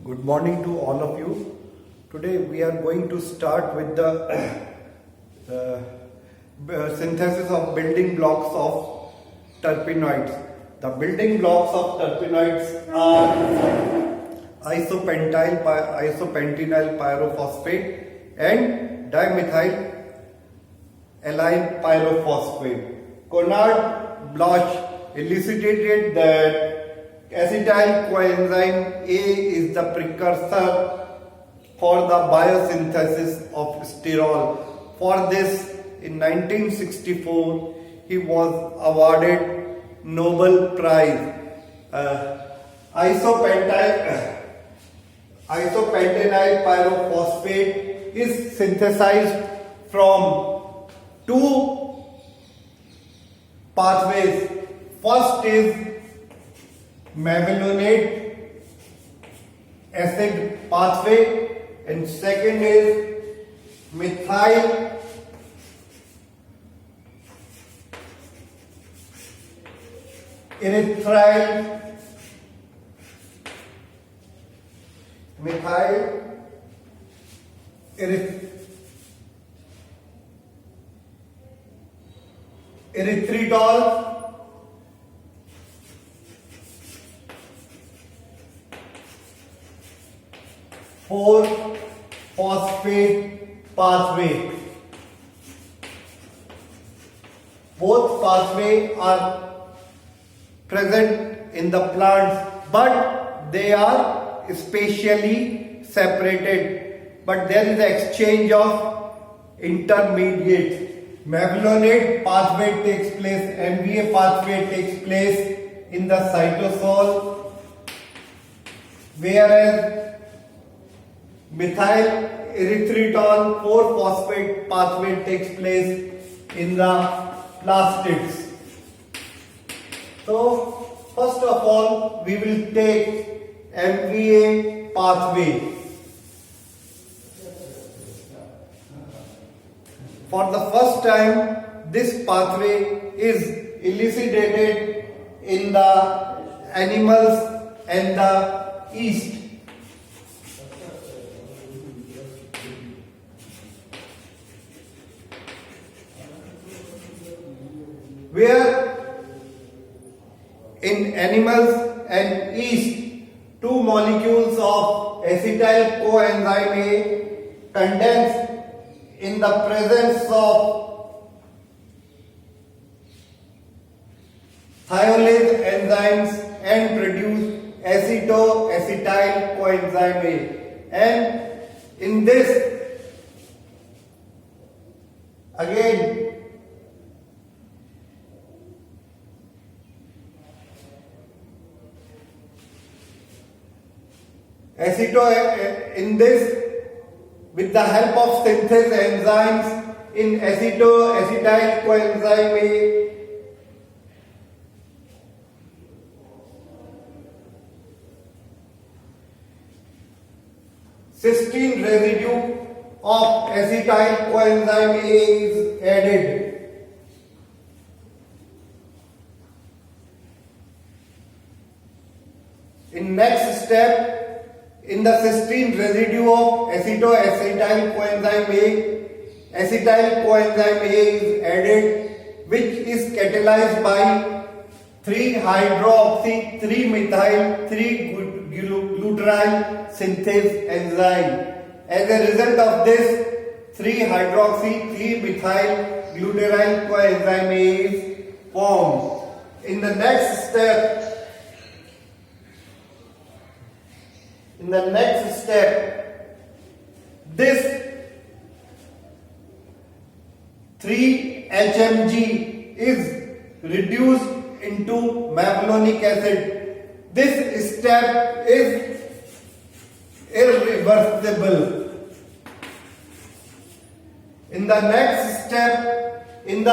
Good morning to all of you. Today we are going to start with the synthesis of building blocks of terpenoids. The building blocks of terpenoids are isopentenyl pyrophosphate and dimethyl allyl pyrophosphate. Konrad Bloch elucidated that acetyl coenzyme A is the precursor for the biosynthesis of sterol. For this, in 1964, he was awarded Nobel Prize. Isopentenyl pyrophosphate is synthesized from two pathways. First is mevalonate acid pathway and second is methyl erythryl erythritol 4-phosphate pathway. Both pathways are present in the plants, but they are spatially separated. But there is an exchange of intermediates. Mevalonate pathway takes place, MVA pathway takes place in the cytosol, whereas methyl erythritol 4-phosphate pathway takes place in the plastids. So, first of all, we will take MVA pathway. For the first time, this pathway is elucidated in the animals and the yeast. Where in animals and yeast, two molecules of acetyl coenzyme A condense in the presence of thiolase enzymes and produce acetoacetyl coenzyme A. And in this, again, with the help of synthase enzymes in acetoacetyl coenzyme A, cysteine residue of acetyl coenzyme A is added. In next step, in the cysteine residue of acetoacetyl coenzyme A, acetyl coenzyme A is added, which is catalyzed by 3-hydroxy 3-methyl 3-gluteryl synthase enzyme. As a result of this, 3-hydroxy 3-methyl gluteryl coenzyme A is formed. In the next step, this 3-HMG is reduced into mevalonic acid. This step is irreversible. In the next step, in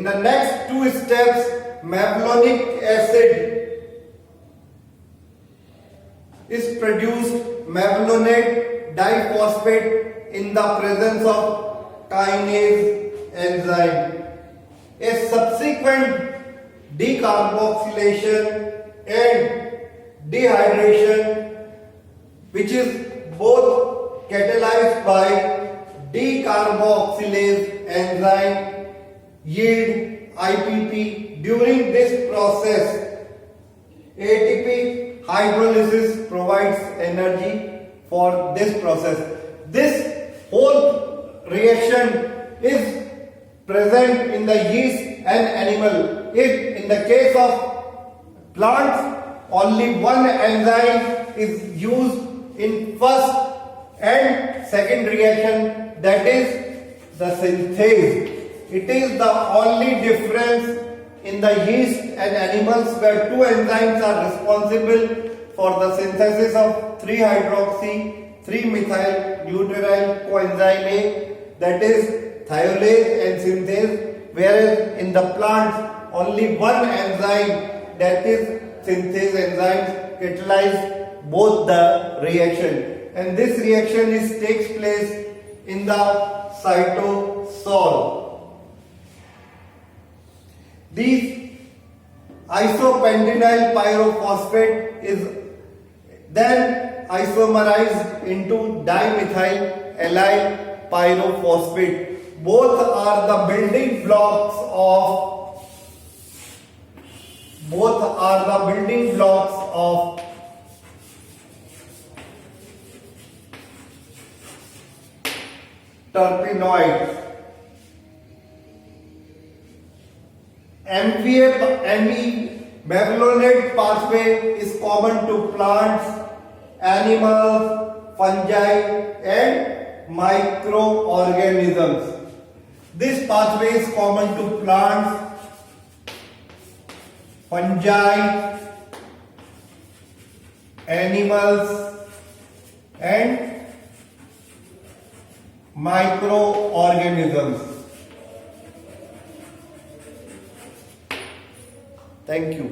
the next two steps, mevalonic acid is produced mevalonate diphosphate in the presence of kinase enzyme. a subsequent decarboxylation and dehydration, which is both catalyzed by decarboxylase enzyme, yield IPP. During this process, ATP hydrolysis provides energy for this process. This whole reaction is present in the yeast and animal. If in the case of plants, only one enzyme is used in first and second reaction, that is the synthase. It is the only difference in the yeast and animals where two enzymes are responsible for the synthesis of 3-hydroxy 3-methyl glutaryl coenzyme A, that is thiolase and synthase, whereas in the plants only one enzyme, that is synthase enzymes, catalyze both the reaction, and this reaction takes place in the cytosol. These isopentenyl pyrophosphate is then isomerized into dimethyl allyl pyrophosphate. Both are the building blocks of terpenoids. ME-bevolate pathway is common to plants, animals, fungi and microorganisms. This pathway is common to plants, fungi, animals and microorganisms. Thank you.